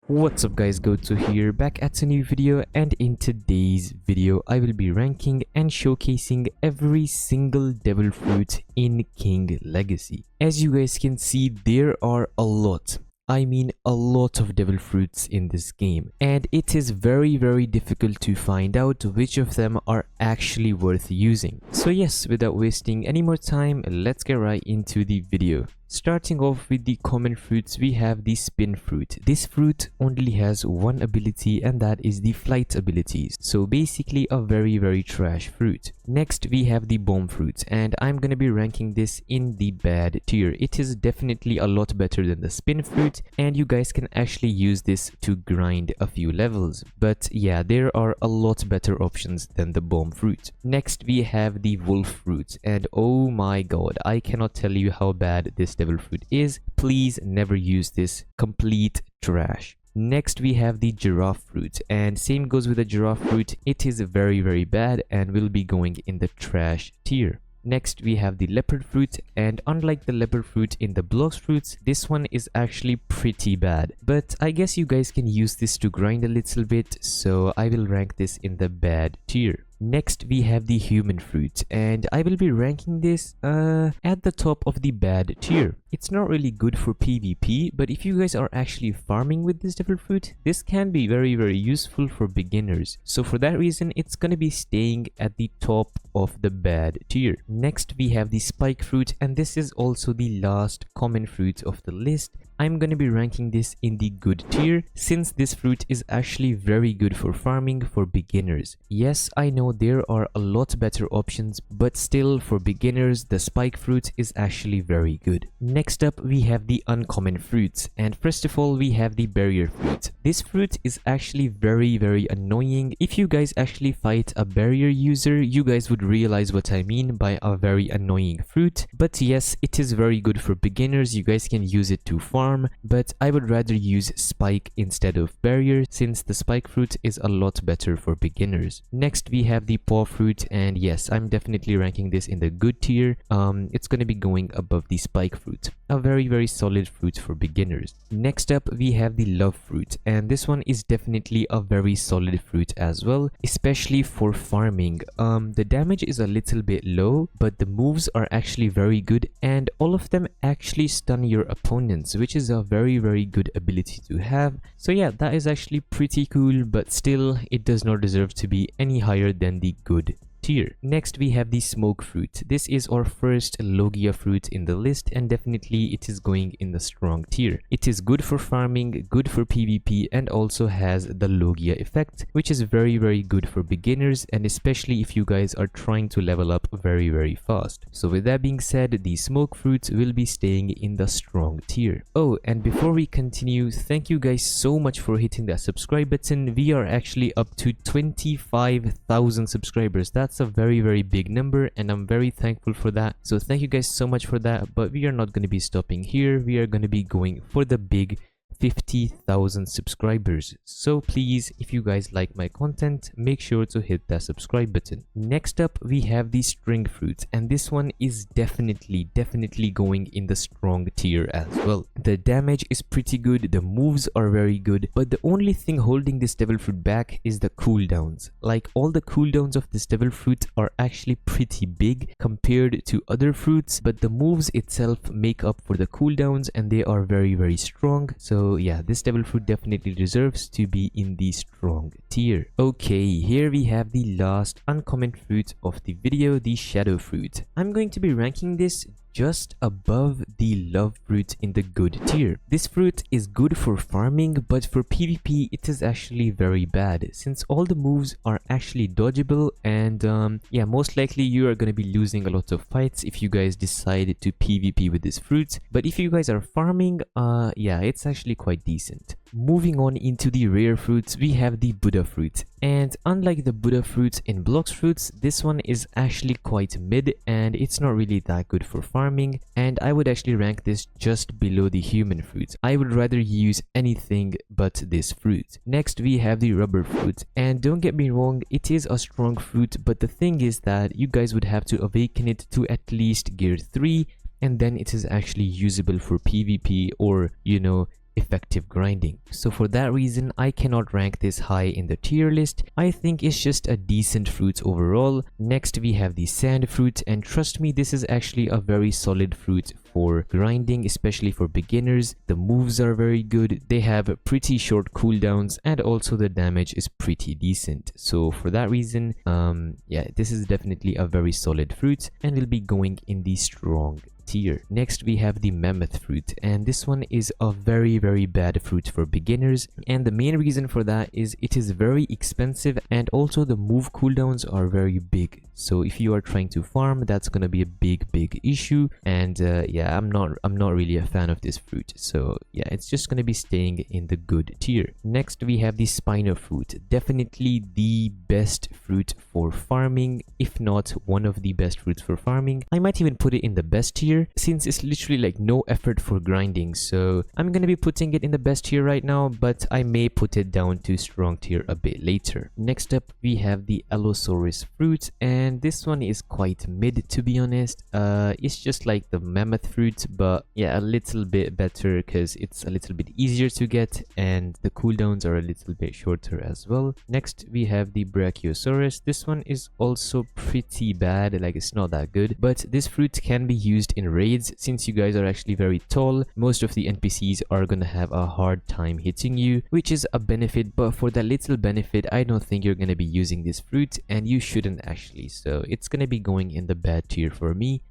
What's up guys, Goto here, back at a new video, and in today's video I will be ranking and showcasing every single devil fruit in King Legacy. As you guys can see, there are a lot of devil fruits in this game, and it is very difficult to find out which of them are actually worth using. So yes, without wasting any more time, let's get right into the video. Starting off with the common fruits, we have the spin fruit. This fruit only has one ability, and that is the flight abilities. So basically a very trash fruit. Next we have the bomb fruit, and I'm gonna be ranking this in the bad tier. It is definitely a lot better than the spin fruit, and you guys can actually use this to grind a few levels. But yeah, there are a lot better options than the bomb fruit. Next we have the wolf fruit, and oh my god, I cannot tell you how bad this devil fruit is. Please never use this. Complete trash. Next we have the giraffe fruit, and same goes with the giraffe fruit. It is very bad and will be going in the trash tier. Next we have the leopard fruit, and unlike the leopard fruit in the blocks fruits, this one is actually pretty bad, but I guess you guys can use this to grind a little bit, so I will rank this in the bad tier. Next we have the human fruit, and I will be ranking this at the top of the bad tier. It's not really good for PvP, but if you guys are actually farming with this devil fruit, this can be very useful for beginners. So for that reason, it's gonna be staying at the top of the bad tier. Next we have the spike fruit, and this is also the last common fruit of the list. I'm gonna be ranking this in the good tier, since this fruit is actually very good for farming for beginners. Yes, I know there are a lot better options, but still for beginners, the spike fruit is actually very good. Next up we have the uncommon fruits, and first of all we have the barrier fruit. This fruit is actually very annoying. If you guys actually fight a barrier user, you guys would realize what I mean by a very annoying fruit. But yes, it is very good for beginners. You guys can use it to farm, but I would rather use spike instead of barrier, since the spike fruit is a lot better for beginners. Next we have the paw fruit, and yes, I'm definitely ranking this in the good tier. It's gonna be going above the spike fruit. A very solid fruit for beginners. Next up we have the love fruit, and this one is definitely a very solid fruit as well, especially for farming. The damage is a little bit low, but the moves are actually very good, and all of them actually stun your opponents, which is a very good ability to have. So yeah, that is actually pretty cool, but still it does not deserve to be any higher than the good tier. Next we have the smoke fruit. This is our first Logia fruit in the list, and definitely it is going in the strong tier. It is good for farming, good for PvP, and also has the Logia effect, which is very good for beginners, and especially if you guys are trying to level up very fast. So with that being said, the smoke fruit will be staying in the strong tier. Oh, and before we continue, thank you guys so much for hitting that subscribe button. We are actually up to 25,000 subscribers. That's a very big number, and I'm very thankful for that. So thank you guys so much for that. But we are not going to be stopping here. We are going to be going for the big 50,000 subscribers. So please, if you guys like my content, make sure to hit that subscribe button. Next up we have the string fruit, and this one is definitely going in the strong tier as well. The damage is pretty good, the moves are very good, but the only thing holding this devil fruit back is the cooldowns. Like, all the cooldowns of this devil fruit are actually pretty big compared to other fruits, but the moves itself make up for the cooldowns, and they are very strong. So yeah, this devil fruit definitely deserves to be in the strong tier. Okay, here we have the last uncommon fruit of the video, the shadow fruit. I'm going to be ranking this just above the love fruit in the good tier. This fruit is good for farming, but for PvP it is actually very bad, since all the moves are actually dodgeable, and yeah, most likely you are going to be losing a lot of fights if you guys decide to PvP with this fruit. But if you guys are farming, yeah, it's actually quite decent. Moving on into the rare fruits, we have the Buddha fruit, and unlike the Buddha fruits in blocks fruits, this one is actually quite mid, and it's not really that good for farming, and I would actually rank this just below the human fruit. I would rather use anything but this fruit. Next we have the rubber fruit, and don't get me wrong, it is a strong fruit, but the thing is that you guys would have to awaken it to at least gear 3, and then it is actually usable for PvP, or you know, effective grinding. So for that reason, I cannot rank this high in the tier list. I think it's just a decent fruit overall. Next we have the sand fruit, and trust me, this is actually a very solid fruit for grinding, especially for beginners. The moves are very good, they have pretty short cooldowns, and also the damage is pretty decent. So for that reason, yeah, this is definitely a very solid fruit and will be going in the strong tier. Next we have the mammoth fruit, and this one is a very bad fruit for beginners, and the main reason for that is it is very expensive, and also the move cooldowns are very big. So if you are trying to farm, that's gonna be a big issue, and yeah, I'm not really a fan of this fruit. So yeah, it's just gonna be staying in the good tier. Next we have the spino fruit, definitely the best fruit for farming, if not one of the best fruits for farming. I might even put it in the best tier, since it's literally like no effort for grinding. So I'm gonna be putting it in the best tier right now, but I may put it down to strong tier a bit later. Next up we have the allosaurus fruit, and this one is quite mid, to be honest. It's just like the mammoth fruit, but yeah, a little bit better because it's a little bit easier to get and the cooldowns are a little bit shorter as well. Next we have the brachiosaurus. This one is also pretty bad, like it's not that good, but this fruit can be used in raids. Since you guys are actually very tall, most of the NPCs are gonna have a hard time hitting you, which is a benefit, but for that little benefit I don't think you're gonna be using this fruit, and you shouldn't actually. So it's gonna be going in the bad tier for me.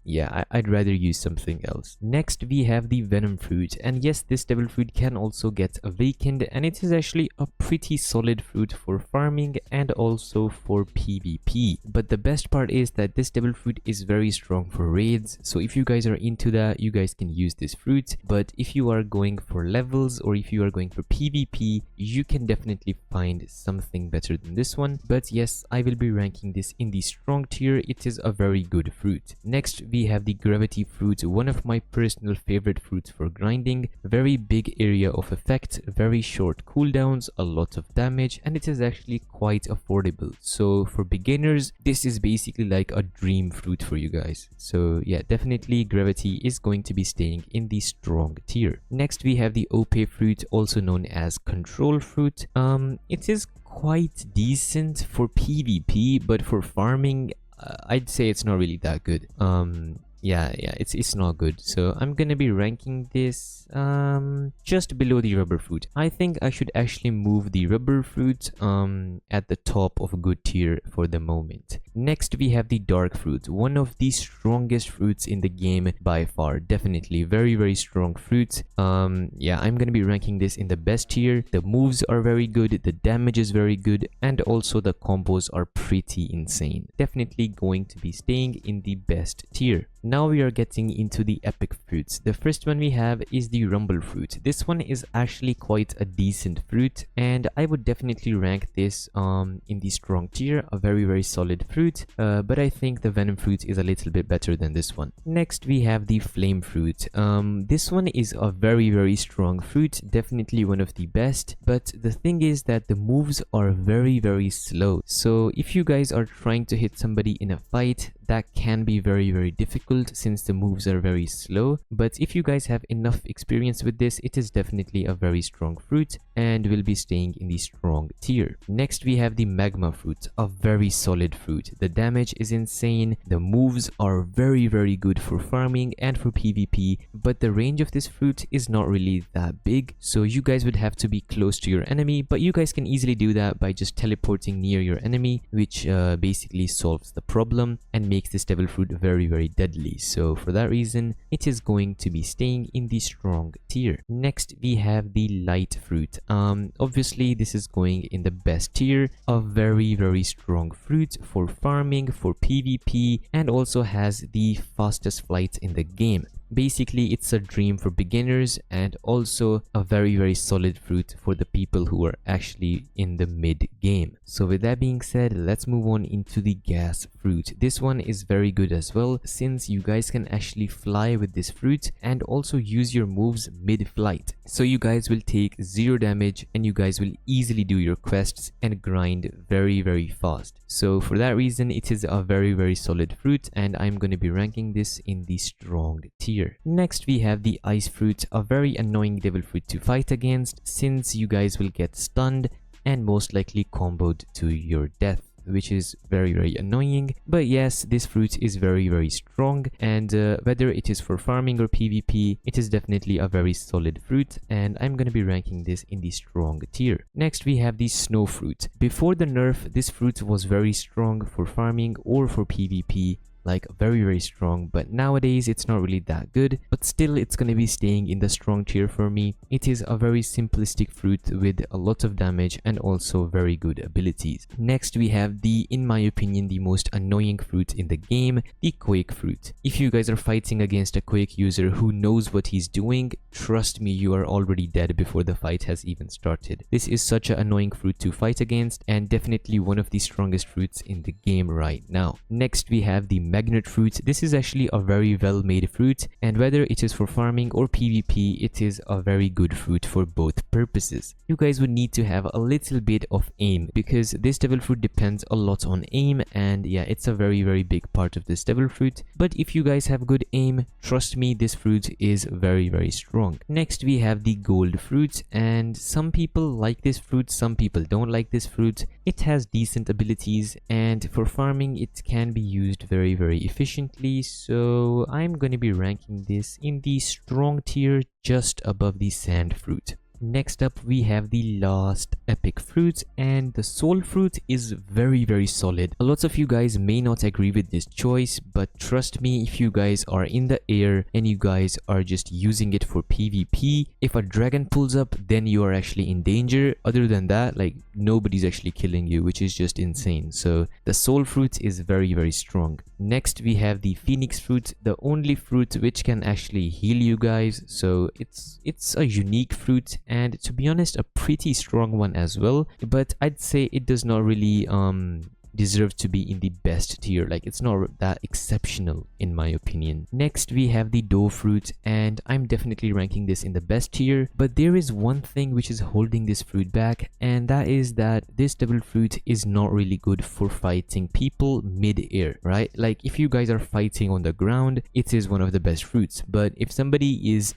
Yeah, I'd rather use something else. Next we have the venom fruit, and yes, this devil fruit can also get awakened, and it is actually a pretty solid fruit for farming and also for PvP. But the best part is that this devil fruit is very strong for raids, so if you guys are into that, you guys can use this fruit. But if you are going for levels or if you are going for PvP, you can definitely find something better than this one. But yes, I will be ranking this in the strong tier. It is a very good fruit. Next we have the gravity fruit, one of my personal favorite fruits for grinding. Very big area of effect, very short cooldowns, a lot of damage, and it is actually quite affordable. So for beginners, this is basically like a dream fruit for you guys. So yeah, definitely gravity is going to be staying in the strong tier. Next we have the ope fruit, also known as control fruit. It is quite decent for PvP, but for farming, I'd say it's not really that good. Yeah, it's not good. So I'm gonna be ranking this just below the rubber fruit. I think I should actually move the rubber fruit at the top of a good tier for the moment. Next we have the dark fruit, one of the strongest fruits in the game by far. Definitely very strong fruit. Yeah, I'm gonna be ranking this in the best tier. The moves are very good, the damage is very good, and also the combos are pretty insane. Definitely going to be staying in the best tier. Now we are getting into the epic fruits. The first one we have is the rumble fruit. This one is actually quite a decent fruit, and I would definitely rank this in the strong tier, a very solid fruit, but I think the venom fruit is a little bit better than this one. Next we have the flame fruit. This one is a very strong fruit, definitely one of the best, but the thing is that the moves are very slow. So if you guys are trying to hit somebody in a fight, that can be very difficult since the moves are very slow. But if you guys have enough experience with this, it is definitely a very strong fruit and will be staying in the strong tier. Next we have the magma fruit, a very solid fruit. The damage is insane, the moves are very good for farming and for PvP, but the range of this fruit is not really that big, so you guys would have to be close to your enemy, but you guys can easily do that by just teleporting near your enemy, which basically solves the problem and makes this devil fruit very deadly. So for that reason, it is going to be staying in the strong tier. Next we have the light fruit. Obviously this is going in the best tier, a very strong fruit for farming, for PvP, and also has the fastest flight in the game. Basically it's a dream for beginners and also a very solid fruit for the people who are actually in the mid game. So with that being said, let's move on into the gas fruit. This one is very good as well, since you guys can actually fly with this fruit and also use your moves mid-flight. So you guys will take 0 damage and you guys will easily do your quests and grind very fast. So for that reason, it is a very solid fruit, and I'm going to be ranking this in the strong tier. tier. Next we have the ice fruit, a very annoying devil fruit to fight against since you guys will get stunned and most likely comboed to your death, which is very annoying. But yes, this fruit is very strong, and whether it is for farming or PvP, it is definitely a very solid fruit, and I'm gonna be ranking this in the strong tier. Next we have the snow fruit. Before the nerf, this fruit was very strong for farming or for PvP, like very strong, but nowadays it's not really that good, but still it's gonna be staying in the strong tier for me. It is a very simplistic fruit with a lot of damage and also very good abilities. Next we have the, in my opinion, the most annoying fruit in the game, the quake fruit. If you guys are fighting against a quake user who knows what he's doing, trust me, you are already dead before the fight has even started. This is such an annoying fruit to fight against and definitely one of the strongest fruits in the game right now. Next we have the magnet fruit. This is actually a very well made fruit, and whether it is for farming or PvP, it is a very good fruit for both purposes. You guys would need to have a little bit of aim because this devil fruit depends a lot on aim, and yeah, it's a very big part of this devil fruit. But if you guys have good aim, trust me, this fruit is very strong. Next we have the gold fruit, and some people like this fruit, some people don't like this fruit. It has decent abilities, and for farming it can be used very efficiently, so I'm going to be ranking this in the strong tier just above the sand fruit. Next up we have the last epic fruit, and the soul fruit is very solid. A lot of you guys may not agree with this choice, but trust me, if you guys are in the air and you guys are just using it for PvP, if a dragon pulls up, then you are actually in danger. Other than that, like, nobody's actually killing you, which is just insane. So the soul fruit is very strong. Next we have the phoenix fruit, the only fruit which can actually heal you guys. So it's a unique fruit, and to be honest, a pretty strong one as well, but I'd say it does not really deserve to be in the best tier. Like, it's not that exceptional in my opinion. Next we have the dough fruit, and I'm definitely ranking this in the best tier, but there is one thing which is holding this fruit back, and that is that this devil fruit is not really good for fighting people mid-air, right? Like, if you guys are fighting on the ground, it is one of the best fruits, but if somebody is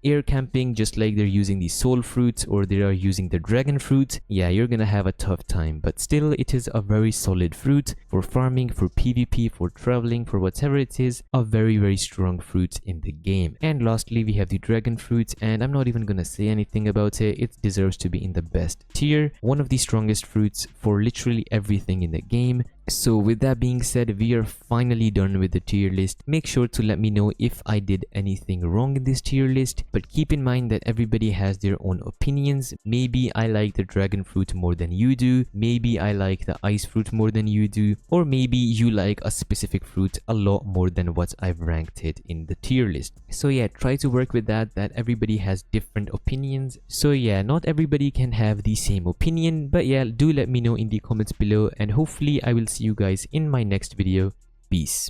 air camping, just like they're using the soul fruit or they are using the dragon fruit, yeah, you're gonna have a tough time. But still, it is a very solid fruit for farming, for PvP, for traveling, for whatever it is, a very strong fruit in the game. And lastly we have the dragon fruit, and I'm not even gonna say anything about it. It deserves to be in the best tier, one of the strongest fruits for literally everything in the game. So with that being said, we are finally done with the tier list. Make sure to let me know if I did anything wrong in this tier list, but keep in mind that everybody has their own opinions. Maybe I like the dragon fruit more than you do, maybe I like the ice fruit more than you do, or maybe you like a specific fruit a lot more than what I've ranked it in the tier list. So yeah, try to work with that everybody has different opinions. So yeah, not everybody can have the same opinion, but yeah, do let me know in the comments below, and hopefully I will see you guys in my next video. Peace.